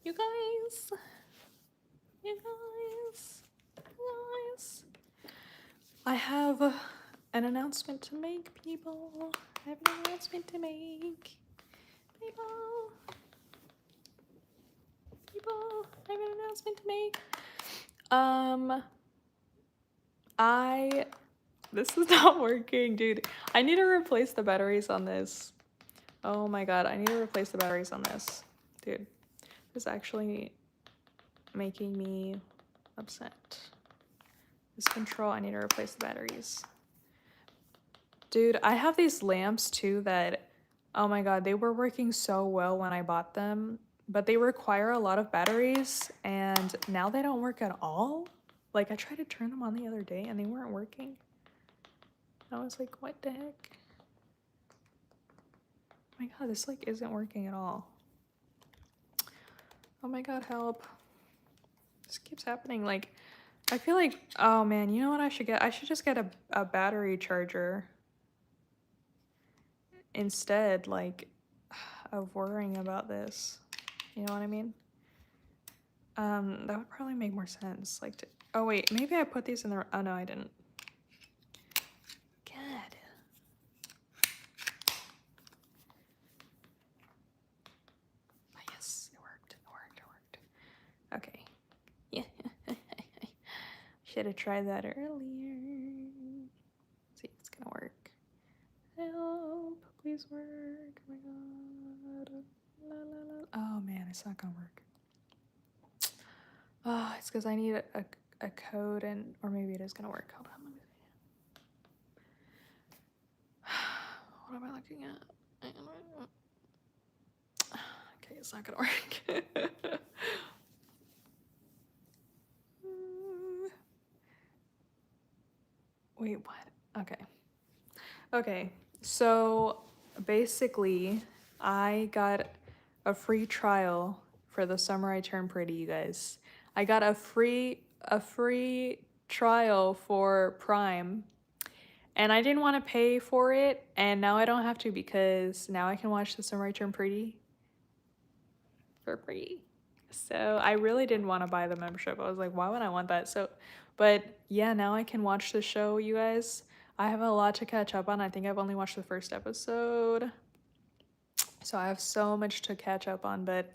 You guys, you guys, you guys. I have an announcement to make, people. I have an announcement to make. People. People, I have an announcement to make. This is not working, dude. I need to replace the batteries on this. Oh my god, I need to replace the batteries on this. Dude, this is actually making me upset. This control, I need to replace the batteries. Dude, I have these lamps too that, oh my god, they were working so well when I bought them, but they require a lot of batteries and now they don't work at all. Like, I tried to turn them on the other day and they weren't working. I was like, what the heck? Oh my god, this like isn't working at all. Oh my god, help. This keeps happening. Like, I feel like, oh man, you know what I should get? I should just get a battery charger instead, like, of worrying about this. You know what I mean? That would probably make more sense. Like, oh wait, maybe I put these in the, oh no, I didn't. God. Oh, yes, it worked, it worked. Okay. Yeah. Should have tried that earlier. Let's see if it's gonna work. Help, please work. Oh my god. La, la, la. Oh man, it's not gonna work. Oh, it's because I need a code and, or maybe it is gonna work. Hold on, let me see. What am I looking at? Okay, it's not gonna work. Wait, what? Okay. Okay, so basically, I got a free trial for the summer I turned pretty, you guys. I got a free trial for Prime, and I didn't want to pay for it, and now I don't have to because now I can watch the summer I turned pretty for free. So I really didn't want to buy the membership. I was like, why would I want that? So, but yeah, now I can watch the show, you guys. I have a lot to catch up on. I think I've only watched the first episode. So I have so much to catch up on, but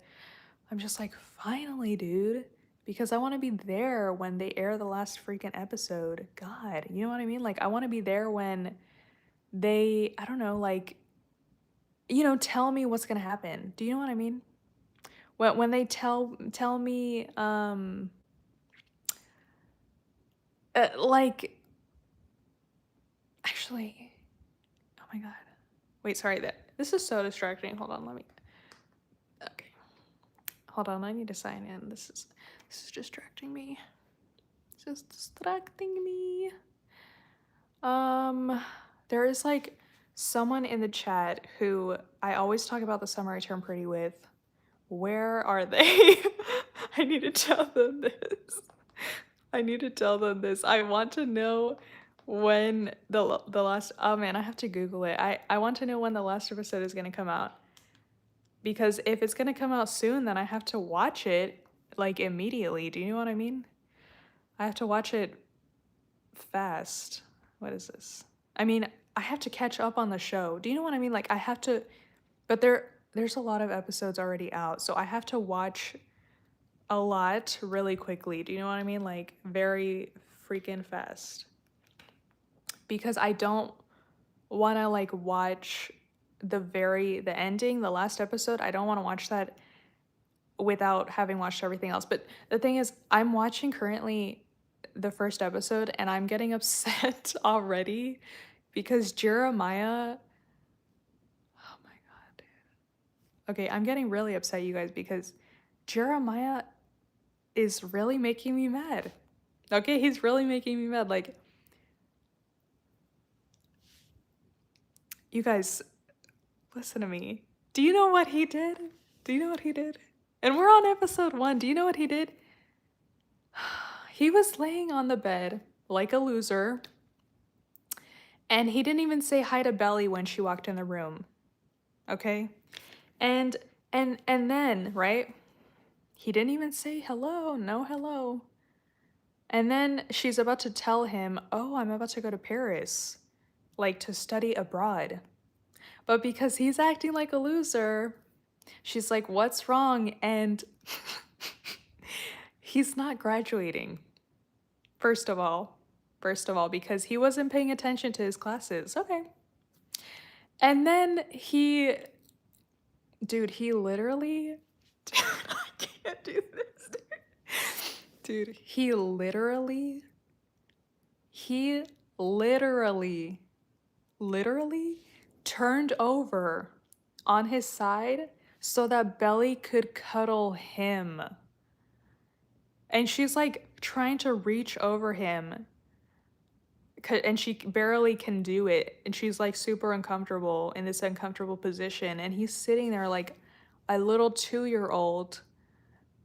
I'm just like, finally, dude. Because I want to be there when they air the last freaking episode. God, you know what I mean? Like, I want to be there when they, I don't know, like, you know, tell me what's gonna happen. Do you know what I mean? When they tell me, like, actually, oh my god. Wait, sorry, this is so distracting. Hold on, let me, okay. Hold on, I need to sign in. This is distracting me. This is distracting me. There is like someone in the chat who I always talk about the summer I turned pretty with. Where are they? I need to tell them this. I need to tell them this. I want to know when the last, oh man, I have to Google it. I want to know when the last episode is gonna come out. Because if it's gonna come out soon, then I have to watch it like immediately. Do you know what I mean? I have to watch it fast. What is this? I mean, I have to catch up on the show. Do you know what I mean? Like I have to, but there's a lot of episodes already out, so I have to watch a lot really quickly. Do you know what I mean? Like very freaking fast. Because I don't want to like watch the ending, the last episode. I don't want to watch that without having watched everything else. But the thing is, I'm watching currently the first episode and I'm getting upset already because Jeremiah, oh my god, dude. Okay, I'm getting really upset, you guys, because Jeremiah is really making me mad. Okay, he's really making me mad. Like, you guys, listen to me. Do you know what he did? Do you know what he did? And we're on episode 1. Do you know what he did? He was laying on the bed like a loser, and he didn't even say hi to Belly when she walked in the room. Okay? And then, right? He didn't even say hello, no hello. And then she's about to tell him, "Oh, I'm about to go to Paris, like to study abroad." But because he's acting like a loser, she's like, "What's wrong?" And he's not graduating. First of all, because he wasn't paying attention to his classes. Okay. And then he literally, dude, I can't do this, dude. He literally turned over on his side so that Belly could cuddle him. And she's like trying to reach over him, and she barely can do it. And she's like super uncomfortable in this uncomfortable position. And he's sitting there like a little 2-year-old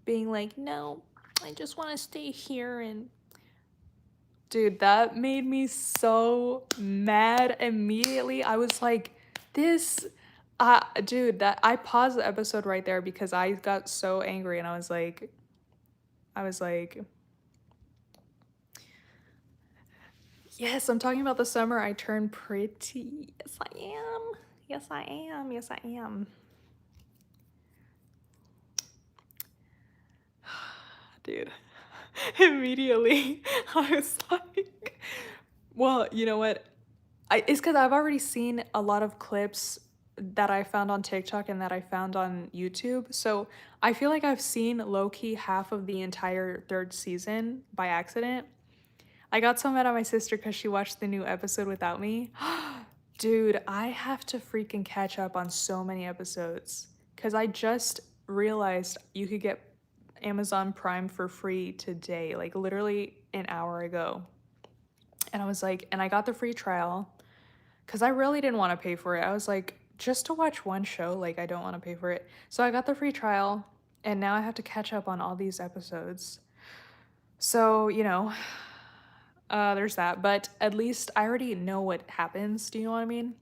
being like, "No, I just want to stay here." And dude, that made me so mad immediately. I was like, this, dude, that I paused the episode right there because I got so angry and I was like, yes, I'm talking about the summer I turned pretty. Yes, I am. Yes, I am. Yes, I am. Dude, immediately I was like, well, you know what? It's because I've already seen a lot of clips that I found on TikTok and that I found on YouTube. So I feel like I've seen low key half of the entire third season by accident. I got so mad at my sister because she watched the new episode without me. Dude, I have to freaking catch up on so many episodes because I just realized you could get Amazon Prime for free today, like literally an hour ago. And I was like, and I got the free trial because I really didn't want to pay for it. I was like, just to watch one show, like, I don't want to pay for it. So I got the free trial, and now I have to catch up on all these episodes. So, there's that. But at least I already know what happens. Do you know what I mean?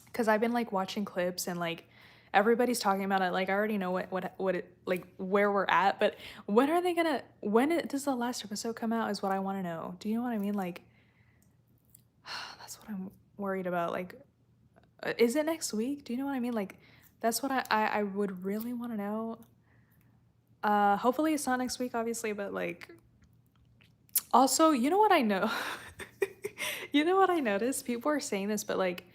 Because I've been like watching clips and like everybody's talking about it. Like I already know what it like where we're at. But when are they gonna? Does the last episode come out? Is what I want to know. Do you know what I mean? Like that's what I'm worried about. Like, is it next week? Do you know what I mean? Like, that's what I would really want to know. Hopefully it's not next week, obviously, but like, also, you know what I know? You know what I noticed? People are saying this, but like,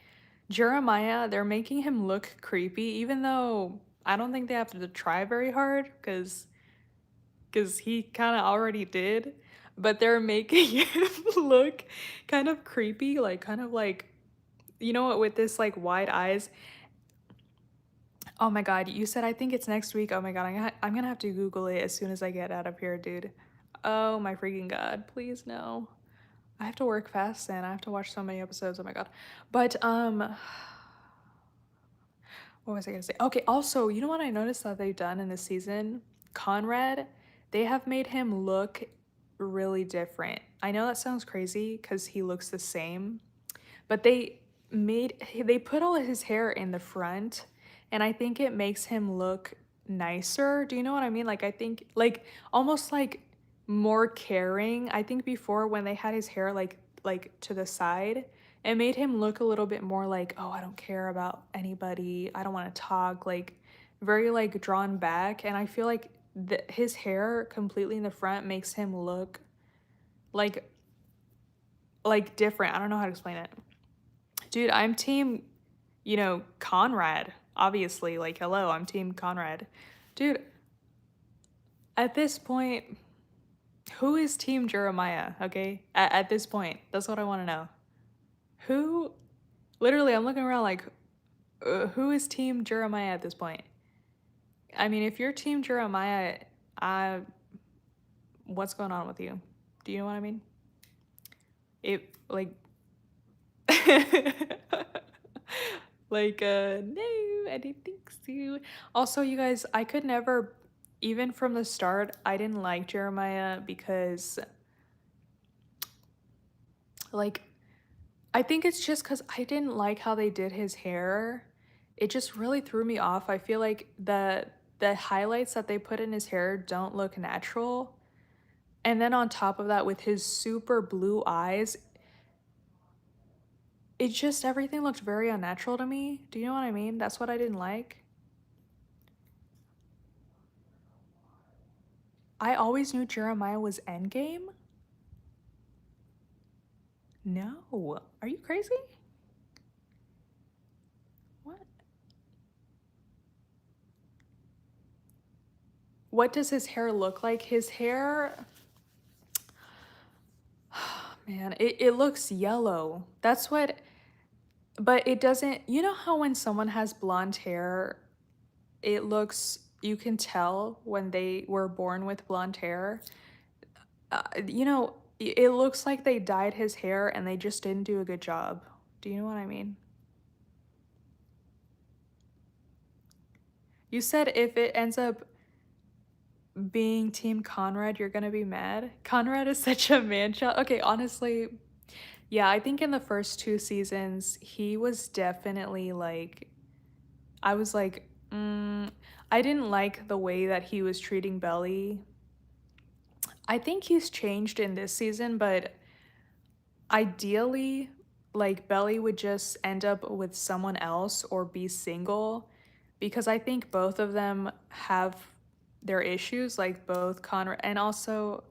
Jeremiah, they're making him look creepy, even though I don't think they have to try very hard, because he kind of already did. But they're making him look kind of creepy, like kind of like, you know what, with this like wide eyes. Oh my god, you said I think it's next week. Oh my god, I'm gonna have to Google it as soon as I get out of here, dude. Oh my freaking god, please no. I have to work fast and I have to watch so many episodes. Oh my god. But what was I gonna say? Okay, also, you know what I noticed that they've done in this season? Conrad, they have made him look really different. I know that sounds crazy because he looks the same, but they put all of his hair in the front, and I think it makes him look nicer. Do you know what I mean? Like I think like almost like more caring. I think before when they had his hair like to the side, it made him look a little bit more like, "Oh, I don't care about anybody. I don't want to talk." Like very like drawn back, and I feel like his hair completely in the front makes him look like different. I don't know how to explain it. Dude, I'm team, Conrad. Obviously, like, hello, I'm team Conrad. Dude, at this point, who is team Jeremiah, okay? At this point, that's what I want to know. Who, literally, I'm looking around like, who is team Jeremiah at this point? I mean, if you're team Jeremiah, I, what's going on with you? Do you know what I mean? It, like, like, no, I didn't think so. Also, you guys, I could never, even from the start, I didn't like Jeremiah because, like, I think it's just because I didn't like how they did his hair. It just really threw me off. I feel like that. the highlights that they put in his hair don't look natural. And then on top of that, with his super blue eyes, it just everything looked very unnatural to me. Do you know what I mean? That's what I didn't like. I always knew Jeremiah was Endgame. No. Are you crazy? What? What does his hair look like? His hair, man, it looks yellow. That's what, but it doesn't, you know how when someone has blonde hair, it looks, you can tell when they were born with blonde hair? You know, it looks like they dyed his hair and they just didn't do a good job. Do you know what I mean? You said if it ends up being Team Conrad, you're gonna be mad. Conrad is such a man child. Okay, honestly, yeah, I think in the first 2 seasons, he was definitely like, I was like, I didn't like the way that he was treating Belly. I think he's changed in this season, but ideally, like Belly would just end up with someone else or be single because I think both of them have their issues, like both Conrad and also,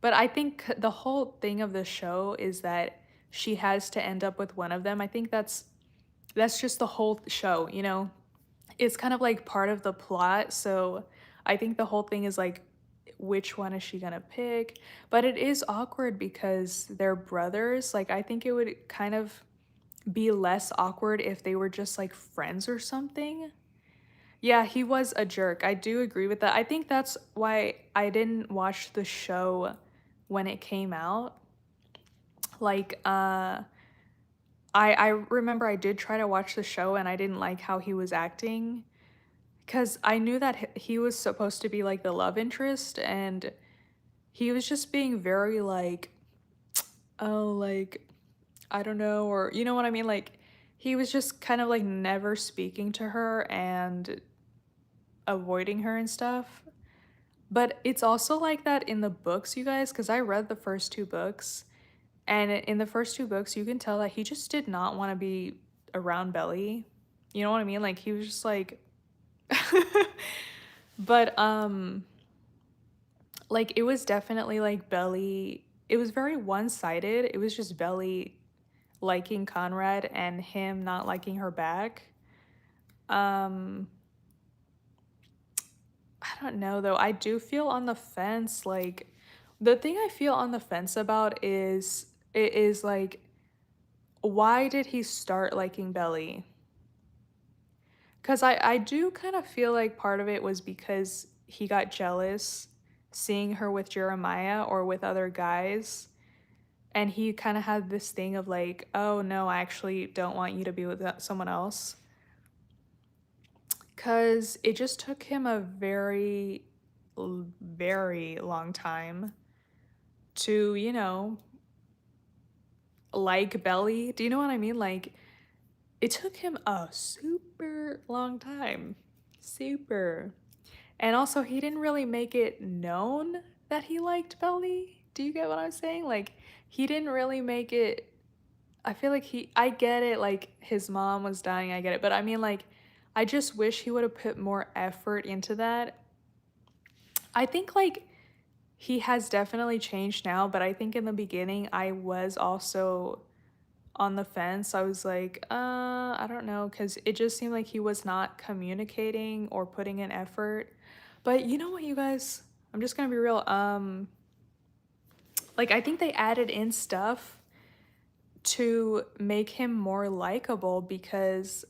but I think the whole thing of the show is that she has to end up with one of them. I think that's just the whole show, you know? It's kind of like part of the plot. So I think the whole thing is like, which one is she gonna pick? But it is awkward because they're brothers. Like, I think it would kind of be less awkward if they were just like friends or something. Yeah, he was a jerk. I do agree with that. I think that's why I didn't watch the show when it came out. Like, I remember I did try to watch the show and I didn't like how he was acting because I knew that he was supposed to be like the love interest and he was just being very like, oh, like, I don't know, or you know what I mean? Like, he was just kind of like never speaking to her and avoiding her and stuff. But it's also like that in the books, you guys, because I read the first 2 books. And in the first 2 books, you can tell that he just did not want to be around Belly. You know what I mean? Like, he was just like, but like it was definitely like Belly, it was very one-sided. It was just Belly liking Conrad and him not liking her back. um I don't know though. I do feel on the fence. Like, the thing I feel on the fence about is it is like, why did he start liking Belly? Because I do kind of feel like part of it was because he got jealous seeing her with Jeremiah or with other guys. And he kind of had this thing of like, oh no, I actually don't want you to be with someone else. Because it just took him a very, very long time to, you know, like Belly. Do you know what I mean? Like, it took him a super long time. Super. And also, he didn't really make it known that he liked Belly. Do you get what I'm saying? Like, he didn't really make it. I feel like I get it, like, his mom was dying, I get it. But I mean, like, I just wish he would have put more effort into that. I think, like, he has definitely changed now, but I think in the beginning, I was also on the fence. I was like, I don't know, because it just seemed like he was not communicating or putting in effort. But you know what, you guys? I'm just gonna be real. Like, I think they added in stuff to make him more likable because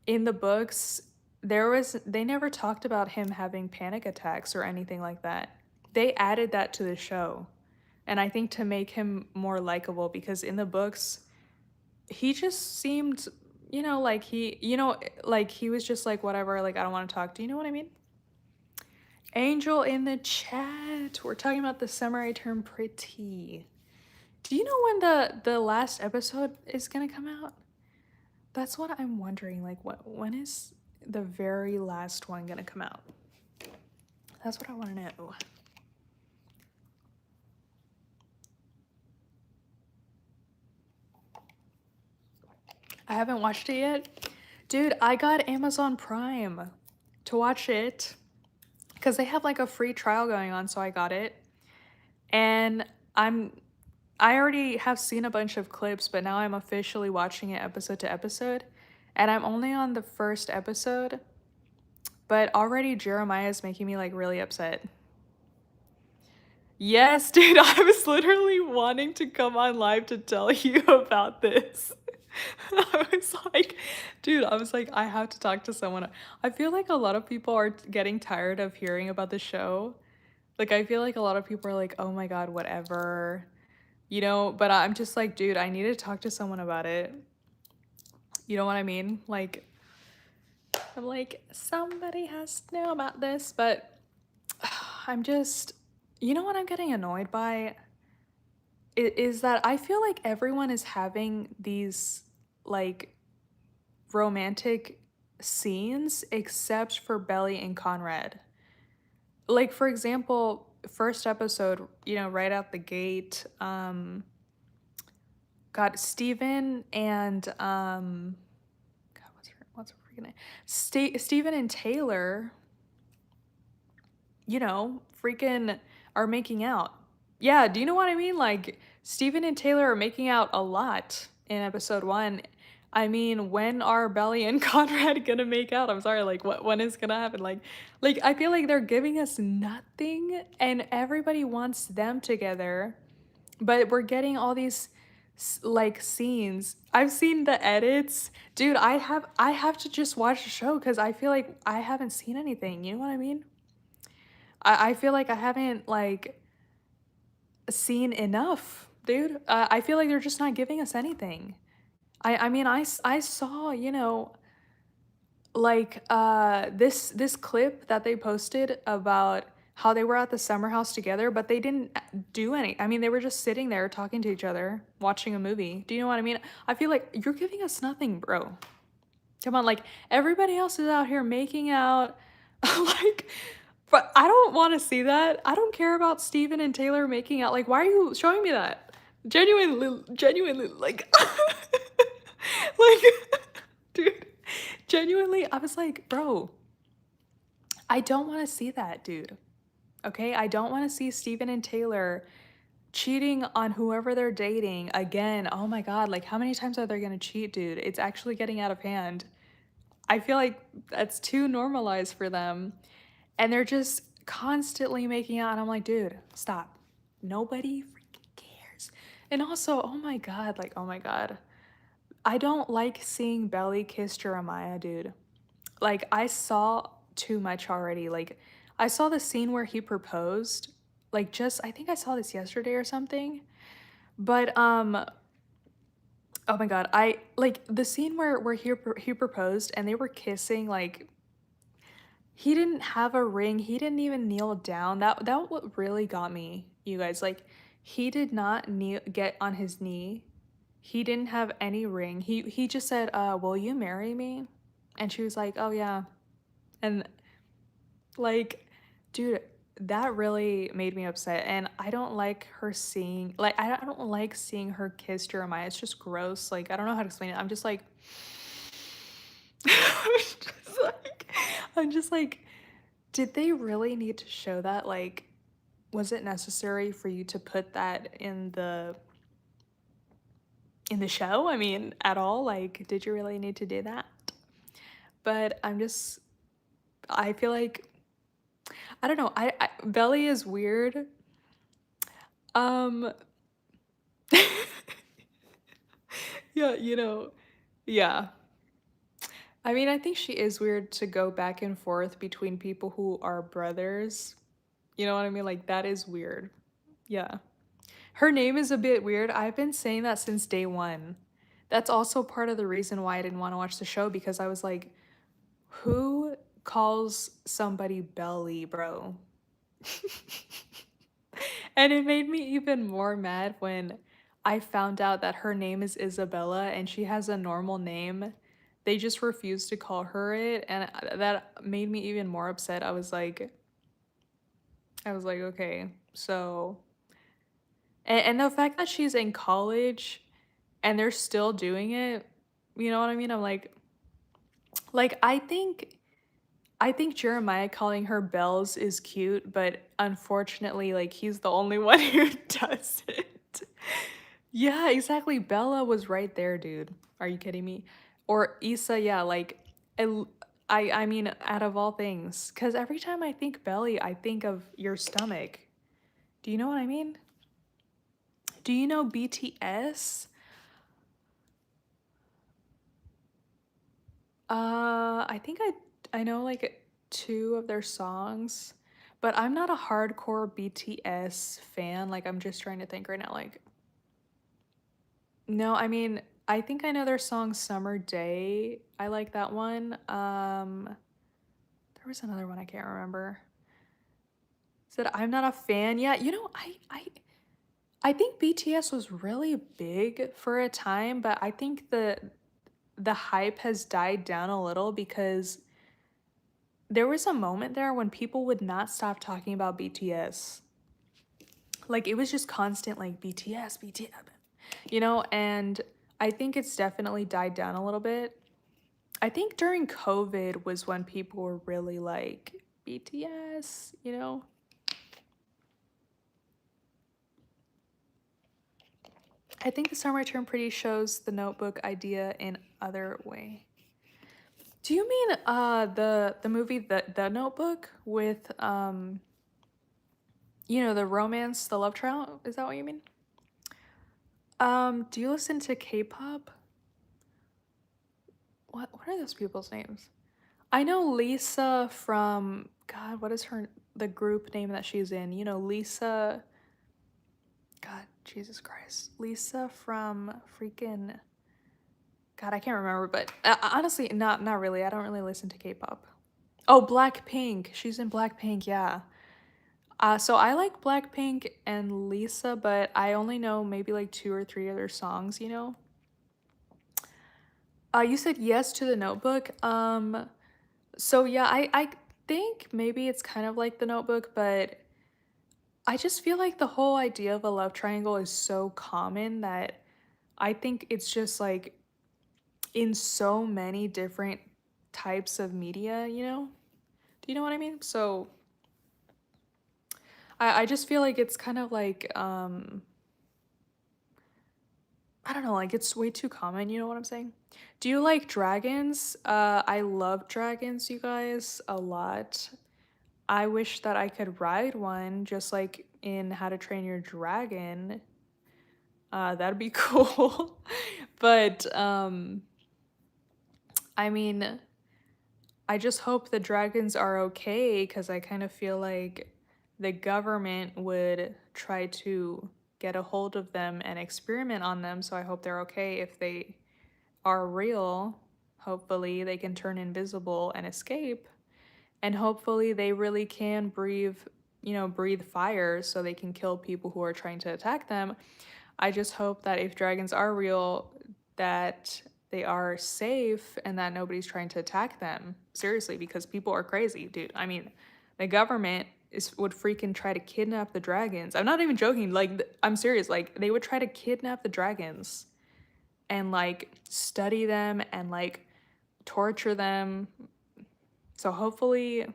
in the books they never talked about him having panic attacks or anything like that. They added that to the show. And I think to make him more likable because in the books he just seemed, like like he was just like, whatever, like, I don't want to talk. Do you know what I mean? Angel in the chat. We're talking about the summer I turned pretty. Do you know when the last episode is gonna come out? That's what I'm wondering. Like, when is the very last one gonna come out? That's what I want to know. I haven't watched it yet. Dude, I got Amazon Prime to watch it because they have like a free trial going on, so I got it. And I already have seen a bunch of clips, but now I'm officially watching it episode to episode. And I'm only on the first episode, but already Jeremiah is making me like really upset. Yes, dude, I was literally wanting to come on live to tell you about this. I was like, dude, I was like, I have to talk to someone. I feel like a lot of people are getting tired of hearing about the show. Like, I feel like a lot of people are like, oh my God, whatever, but I'm just like, dude, I need to talk to someone about it. You know what I mean? Like, I'm like, somebody has to know about this, but I'm just, what I'm getting annoyed by is that I feel like everyone is having these like romantic scenes except for Belly and Conrad. Like, for example, first episode, right out the gate, got Steven and God, what's her freaking name? Steven and Taylor, freaking are making out. Yeah, do you know what I mean? Like, Steven and Taylor are making out a lot in episode 1. I mean, when are Belly and Conrad gonna make out? I'm sorry, like, when is gonna happen? Like I feel like they're giving us nothing, and everybody wants them together, but we're getting all these like scenes. I've seen the edits, dude. I have to just watch the show because I feel like I haven't seen anything. You know what I mean? I feel like I haven't like seen enough, dude. I feel like they're just not giving us anything. I mean, I saw, like this clip that they posted about how they were at the summer house together, but they didn't do any. I mean, they were just sitting there talking to each other, watching a movie. Do you know what I mean? I feel like you're giving us nothing, bro. Come on, like everybody else is out here making out. Like, but I don't want to see that. I don't care about Steven and Taylor making out. Like, why are you showing me that? Genuinely, like, like, dude, genuinely, I was like, bro, I don't want to see that, dude. Okay, I don't want to see Steven and Taylor cheating on whoever they're dating again. Oh my God, like, how many times are they gonna cheat, dude? It's actually getting out of hand. I feel like that's too normalized for them. And they're just constantly making out. And I'm like, dude, stop. Nobody freaking cares. And also, oh my God, like, oh my God. I don't like seeing Belly kiss Jeremiah, dude. Like, I saw too much already. Like, I saw the scene where he proposed. Like, I think I saw this yesterday or something. But, oh my God, I like the scene where he proposed and they were kissing. Like, he didn't have a ring. He didn't even kneel down. That what really got me, you guys. Like, he did not get on his knee. He didn't have any ring. He just said, will you marry me?" And she was like, "Oh yeah." And like, dude, that really made me upset. And I don't like her seeing, like, I don't like seeing her kiss Jeremiah. It's just gross. Like, I don't know how to explain it. I'm just like, I'm just like, did they really need to show that? Like, was it necessary for you to put that in the show? I mean, at all? Like, did you really need to do that? But I feel like, I don't know. Belly is weird. Um, yeah, yeah. I mean, I think she is weird to go back and forth between people who are brothers. You know what I mean? Like, that is weird. Yeah. Her name is a bit weird. I've been saying that since day one. That's also part of the reason why I didn't want to watch the show, because I was like, who calls somebody Belly, bro? And it made me even more mad when I found out that her name is Isabella and she has a normal name. They just refused to call her it, and that made me even more upset. I was like, I was like, okay, so and the fact that she's in college and they're still doing it, you know what I mean? I'm like I think Jeremiah calling her Bells is cute, but unfortunately, like he's the only one who does it. Yeah, exactly. Bella was right there, dude. Are you kidding me? Or Issa, yeah, like el- I mean, out of all things, because every time I think belly, I think of your stomach. Do you know what I mean? Do you know BTS? I think I know like two of their songs, but I'm not a hardcore BTS fan. Like I'm just trying to think right now. Like no, I mean I think I know their song Summer Day. I like that one. There was another one I can't remember. Said I'm not a fan. Yeah, you know I think BTS was really big for a time, but I think the hype has died down a little because there was a moment there when people would not stop talking about BTS. Like it was just constant like BTS, BTS, and I think it's definitely died down a little bit. I think during COVID was when people were really like BTS. I think the summer term pretty shows the notebook idea in other way. Do you mean the movie the Notebook with the romance, the love triangle? Is that what you mean? Do you listen to K-pop? What are those people's names? I know Lisa from God, what is the group name that she's in? Lisa. God, Jesus Christ. Lisa from freaking God, I can't remember, but honestly, not really. I don't really listen to K-pop. Oh, Blackpink. She's in Blackpink, yeah. So I like Blackpink and Lisa, but I only know maybe like two or three other songs. You said yes to the Notebook. So yeah, I think maybe it's kind of like the Notebook, but I just feel like the whole idea of a love triangle is so common that I think it's just like in so many different types of media. Do you know what I mean? So I just feel like it's kind of like I don't know, like it's way too common, you know what I'm saying? Do you like dragons? I love dragons, you guys, a lot. I wish that I could ride one just like in How to Train Your Dragon. That'd be cool. But I mean, I just hope the dragons are okay because I kind of feel like the government would try to get a hold of them and experiment on them. So I hope they're okay. If they are real, hopefully they can turn invisible and escape. And hopefully they really can breathe fire so they can kill people who are trying to attack them. I just hope that if dragons are real, that they are safe and that nobody's trying to attack them. Seriously, because people are crazy, dude. I mean, the government would freaking try to kidnap the dragons. I'm not even joking. Like, I'm serious. Like, they would try to kidnap the dragons and like study them and like torture them. So hopefully,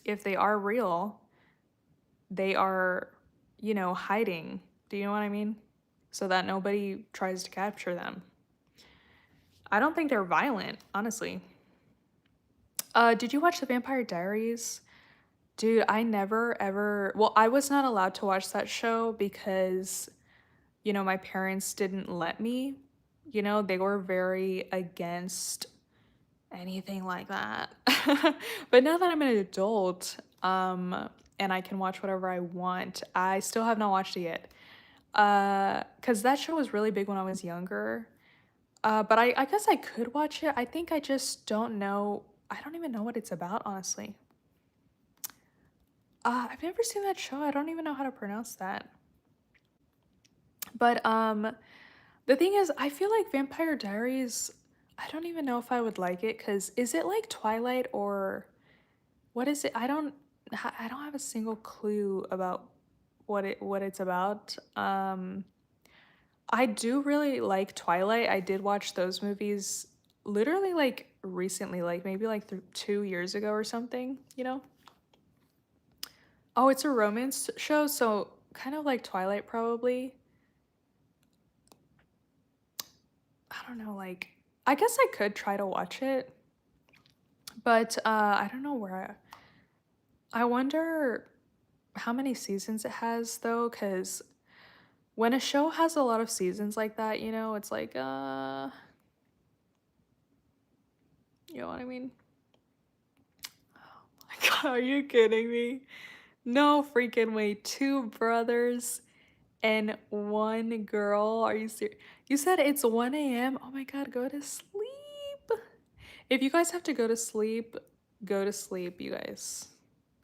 if they are real, they are, hiding. Do you know what I mean? So that nobody tries to capture them. I don't think they're violent, honestly. Did you watch The Vampire Diaries? Dude, I never ever, well, I was not allowed to watch that show because, my parents didn't let me. They were very against anything like that. But now that I'm an adult, and I can watch whatever I want, I still have not watched it yet. Cause that show was really big when I was younger. But I guess I could watch it. I think I just don't know. I don't even know what it's about, honestly. I've never seen that show. I don't even know how to pronounce that. But the thing is, I feel like Vampire Diaries. I don't even know if I would like it. Cause is it like Twilight or what is it? I don't. I don't have a single clue about what it's about. I do really like Twilight. I did watch those movies literally like recently, like maybe like 2 years ago or something, you know? Oh, it's a romance show, so kind of like Twilight probably. I don't know, like I guess I could try to watch it, but I don't know where I wonder how many seasons it has though, cuz when a show has a lot of seasons like that, you know, it's like you know what I mean? My God, are you kidding me? No freaking way. Two brothers and one girl. Are you serious? You said it's 1 a.m. Oh my God, go to sleep. If you guys have to go to sleep, you guys.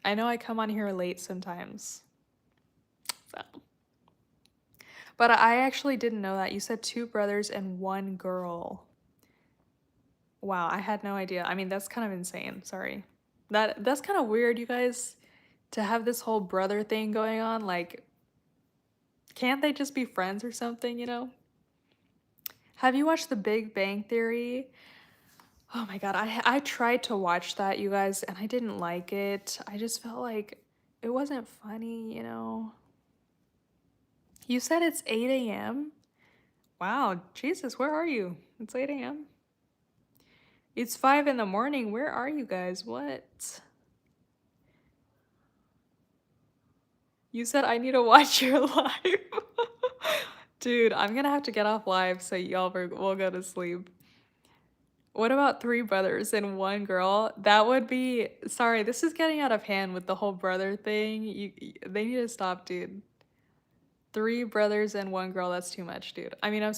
I know I come on here late sometimes. So. But I actually didn't know that. You said two brothers and one girl. Wow, I had no idea. I mean, that's kind of insane. Sorry. That's kind of weird, you guys, to have this whole brother thing going on. Like, can't they just be friends or something, you know? Have you watched The Big Bang Theory? Oh my God, I tried to watch that, you guys, and I didn't like it. I just felt like it wasn't funny, you know? You said it's 8 a.m.? Wow, Jesus, where are you? It's 8 a.m. It's 5 in the morning. Where are you guys? What? You said I need to watch your live. Dude, I'm gonna have to get off live so y'all will go to sleep. What about three brothers and one girl? That would be sorry, this is getting out of hand with the whole brother thing. They need to stop, dude. Three brothers and one girl, that's too much, dude. I mean,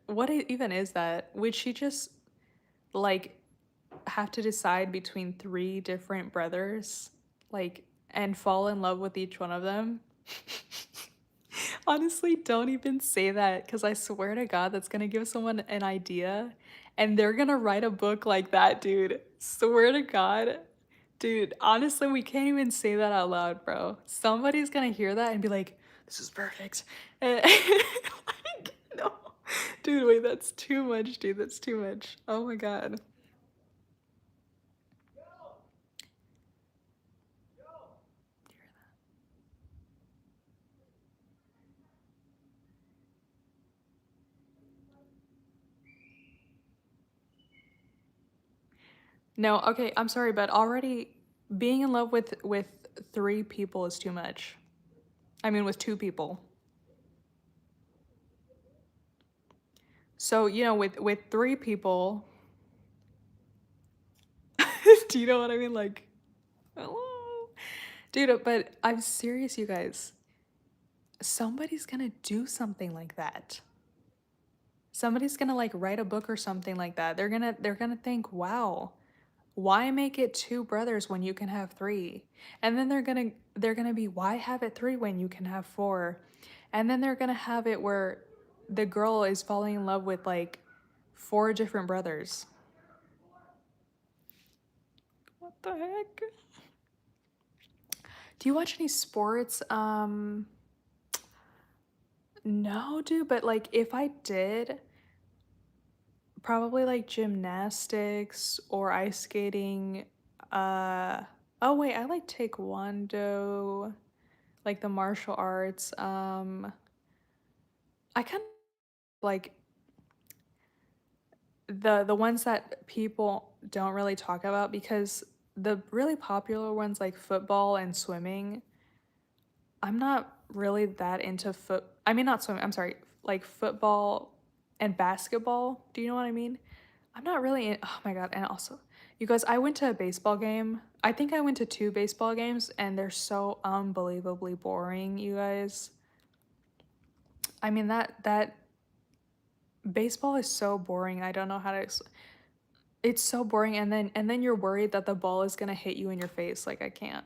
what even is that? Would she just like have to decide between three different brothers, like, and fall in love with each one of them? Honestly, don't even say that because I swear to God, that's gonna give someone an idea and they're gonna write a book like that, dude. Swear to God. Dude, honestly, we can't even say that out loud, bro. Somebody's gonna hear that and be like, this is perfect. And, like, no. Dude, wait, that's too much, dude. That's too much. Oh my God. No, okay, I'm sorry, but already being in love with three people is too much. I mean, with two people. So, you know, with three people, do you know what I mean? Like, hello? Dude, but I'm serious, you guys. Somebody's gonna do something like that. Somebody's gonna like write a book or something like that. They're gonna think, wow, why make it two brothers when you can have three? And then they're gonna be, why have it three when you can have four? And then they're gonna have it where the girl is falling in love with like four different brothers. What the heck? Do you watch any sports? No, dude, but like if I did, probably like gymnastics or ice skating. Uh oh wait, I like taekwondo, like the martial arts. I kind of like the ones that people don't really talk about because the really popular ones like football and swimming, I'm not really that into I mean not swimming, I'm sorry, like football and basketball. Do you know what I mean? I'm not really oh my God, and also you guys, I went to a baseball game. I think I went to two baseball games and they're so unbelievably boring, you guys. I mean that baseball is so boring. I don't know how to it's so boring and then you're worried that the ball is going to hit you in your face. Like I can't.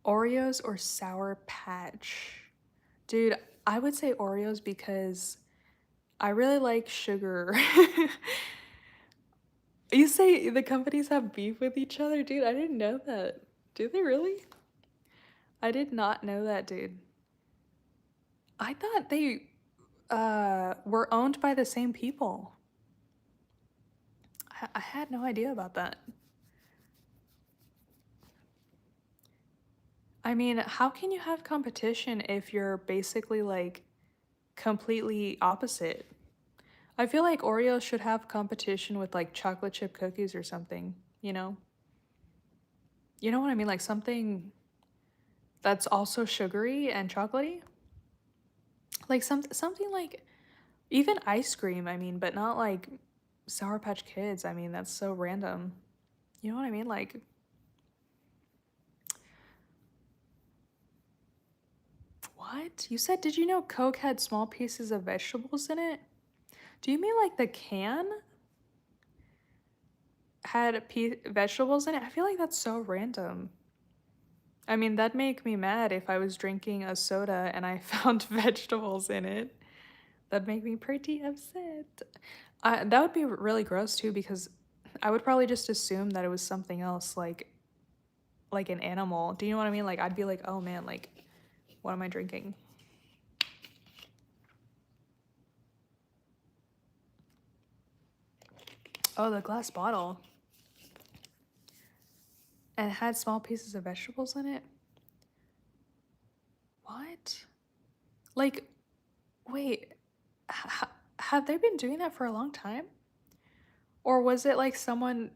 Oreos or Sour Patch? Dude, I would say Oreos because I really like sugar. You say the companies have beef with each other? Dude, I didn't know that. Do they really? I did not know that, dude. I thought they were owned by the same people. I had no idea about that. I mean, how can you have competition if you're basically like completely opposite? I feel like Oreos should have competition with like chocolate chip cookies or something, you know? You know what I mean? Like something that's also sugary and chocolatey? Like something like even ice cream, I mean, but not like Sour Patch Kids. I mean, that's so random. You know what I mean? Like, what? You said, did you know Coke had small pieces of vegetables in it? Do you mean like the can had vegetables in it? I feel like that's so random. I mean, that'd make me mad if I was drinking a soda and I found vegetables in it. That'd make me pretty upset. That would be really gross too because I would probably just assume that it was something else like an animal. Do you know what I mean? Like I'd be like, "Oh man, like what am I drinking?" Oh, the glass bottle. And it had small pieces of vegetables in it? What? Like, wait, have they been doing that for a long time? Or was it like someone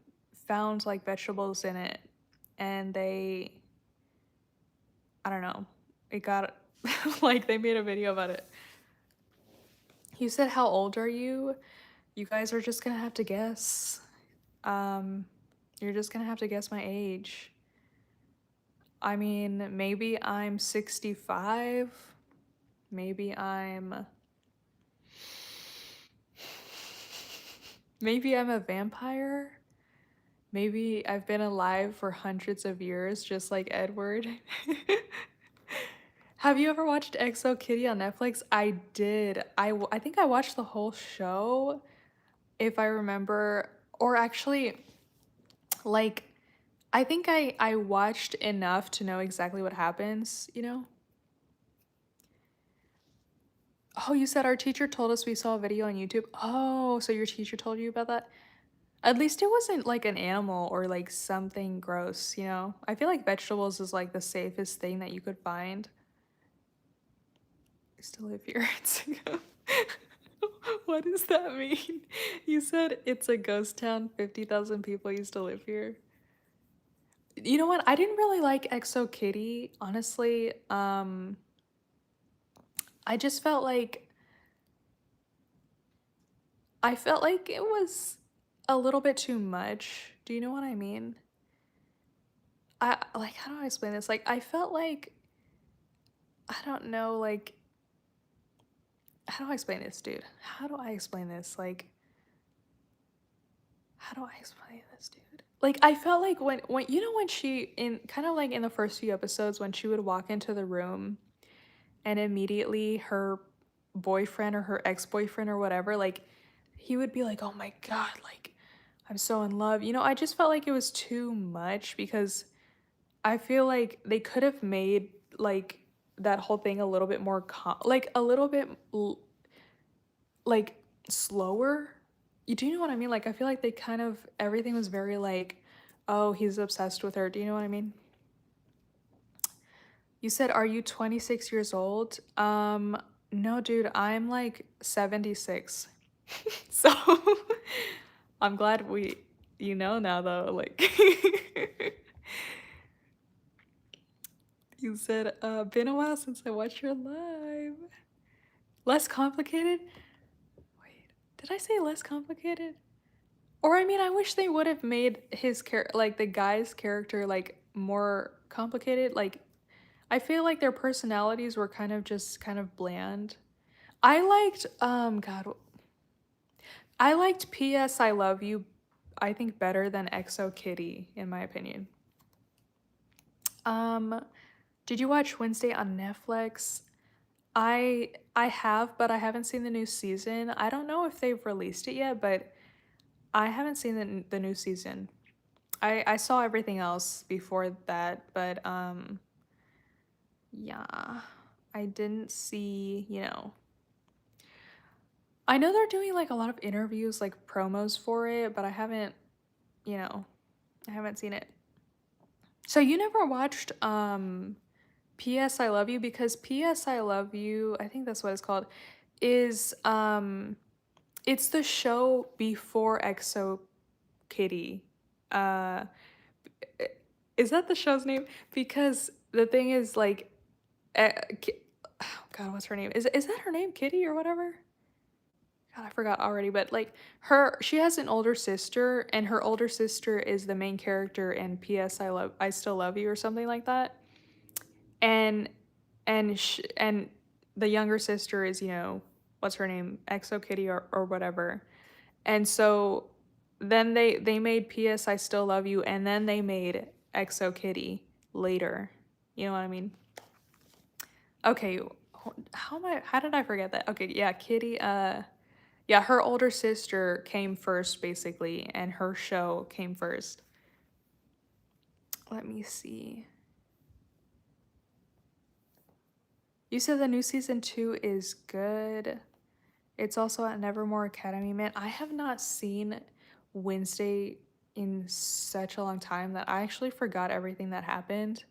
found like vegetables in it and I don't know, it got, like they made a video about it. You said, how old are you? You guys are just gonna have to guess. Um, you're just gonna have to guess my age. I mean, maybe I'm 65. Maybe I'm. Maybe I'm a vampire. Maybe I've been alive for hundreds of years, just like Edward. Have you ever watched Exo Kitty on Netflix? I did. I think I watched the whole show, if I remember. Or actually, like, I think I watched enough to know exactly what happens, you know? Oh, you said our teacher told us we saw a video on YouTube. Oh, so your teacher told you about that? At least it wasn't like an animal or like something gross, you know? I feel like vegetables is like the safest thing that you could find. I still live here. What does that mean? You said it's a ghost town, 50,000 people used to live here. You know what? I didn't really like Exo Kitty, honestly. I just felt like it was a little bit too much. Do you know what I mean? I like how do I explain this? Like I felt like I don't know, like how do I explain this, dude? How do I explain this? Like how do I explain this, dude? Like I felt like when you know when she in kind of like in the first few episodes when she would walk into the room and immediately her boyfriend or her ex-boyfriend or whatever, like he would be like, "Oh my God, like I'm so in love." You know, I just felt like it was too much because I feel like they could have made like that whole thing a little bit more like a little bit like slower. You do you know what I mean? Like I feel like they kind of everything was very like, "Oh, he's obsessed with her." Do you know what I mean? You said, "Are you 26 years old?" No, dude, I'm like 76. So I'm glad you know now though, like you said, been a while since I watched your live. Less complicated? Wait, did I say less complicated? Or I mean, I wish they would have made like the guy's character like more complicated. Like I feel like their personalities were kind of just kind of bland. I liked God, I liked P.S. I Love You, I think better than XO Kitty, in my opinion. Um, did you watch Wednesday on Netflix? I have, but I haven't seen the new season. I don't know if they've released it yet, but I haven't seen the new season. I saw everything else before that, but yeah, I didn't see, you know. I know they're doing like a lot of interviews, like promos for it, but I haven't, you know, I haven't seen it. So you never watched PS I Love You, because PS I Love You, I think that's what it's called, is it's the show before Exo Kitty. Uh is that the show's name? Because the thing is like oh God, what's her name? Is that her name, Kitty or whatever? God, I forgot already, but like she has an older sister, and her older sister is the main character in PS I Still Love You or something like that. And and the younger sister is, you know, what's her name? Exo Kitty or whatever. And so then they made PS I Still Love You, and then they made Exo Kitty later. You know what I mean? Okay, how did I forget that? Okay, yeah, Kitty yeah, her older sister came first basically, and her show came first. Let me see. You said the new season 2 is good. It's also at Nevermore Academy. Man, I have not seen Wednesday in such a long time that I actually forgot everything that happened.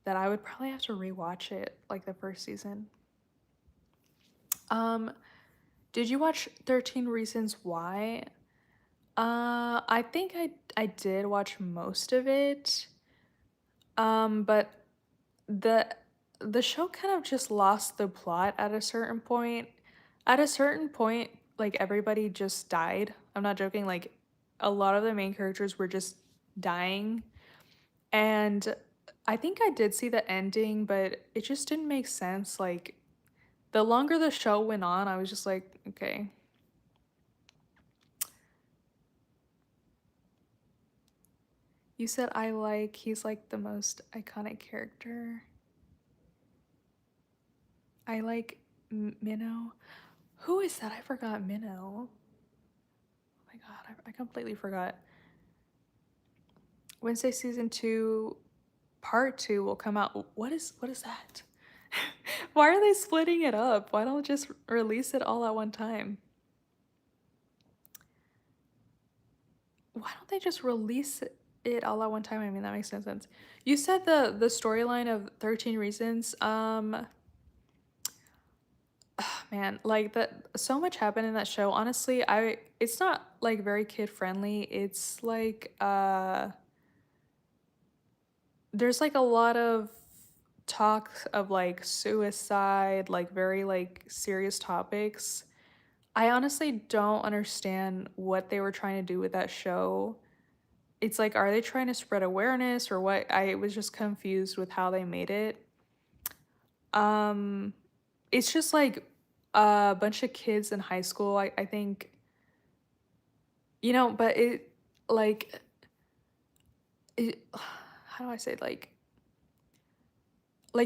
That I would probably have to rewatch it, like the first season. Um, did you watch 13 Reasons Why? I think I did watch most of it. But the the show kind of just lost the plot at a certain point. At a certain point, like everybody just died. I'm not joking, like a lot of the main characters were just dying. And I think I did see the ending, but it just didn't make sense. Like the longer the show went on, I was just like, okay. You said he's like the most iconic character. I like Minnow. Who is that? I forgot Minnow. Oh my god, I completely forgot. Wednesday season 2 part 2 will come out. What is that? Why are they splitting it up? Why don't just release it all at one time? Why don't they just release it all at one time? I mean, that makes no sense. You said the storyline of 13 Reasons. Man, like that, so much happened in that show. Honestly, it's not like very kid friendly. It's like there's like a lot of talk of like suicide, like very like serious topics. I honestly don't understand what they were trying to do with that show. It's like, are they trying to spread awareness or what? I was just confused with how they made it. Um, it's just like a bunch of kids in high school. I think, you know, but like, it, how do I say it? Like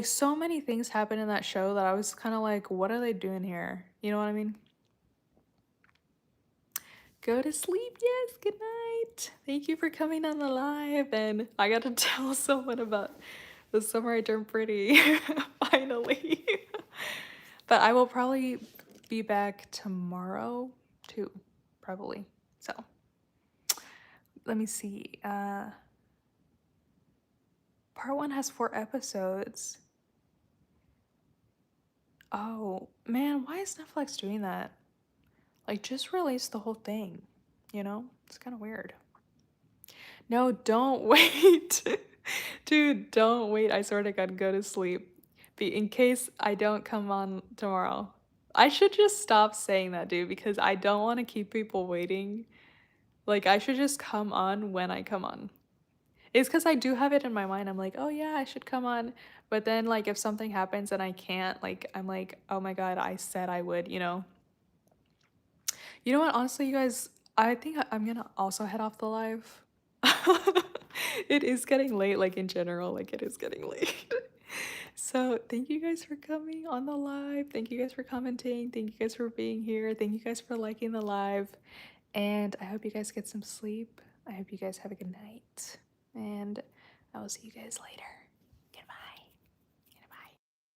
so many things happen in that show that I was kind of like, what are they doing here? You know what I mean? Go to sleep. Yes, good night. Thank you for coming on the live. And I got to tell someone about the summer I turned pretty. Finally. But I will probably be back tomorrow too, probably. So let me see. Part 1 has 4 episodes. Oh man, why is Netflix doing that? Like, just release the whole thing, you know? It's kind of weird. No, don't wait. Dude, don't wait. I swear to God, go to sleep. In case I don't come on tomorrow. I should just stop saying that, dude, because I don't want to keep people waiting. Like, I should just come on when I come on. It's because I do have it in my mind. I'm like, oh yeah, I should come on. But then, like, if something happens and I can't, like, I'm like, oh my God, I said I would, you know? You know what? Honestly, you guys, I think I'm gonna also head off the live. It is getting late, like in general, like it is getting late. So thank you guys for coming on the live. Thank you guys for commenting. Thank you guys for being here. Thank you guys for liking the live. And I hope you guys get some sleep. I hope you guys have a good night. And I will see you guys later.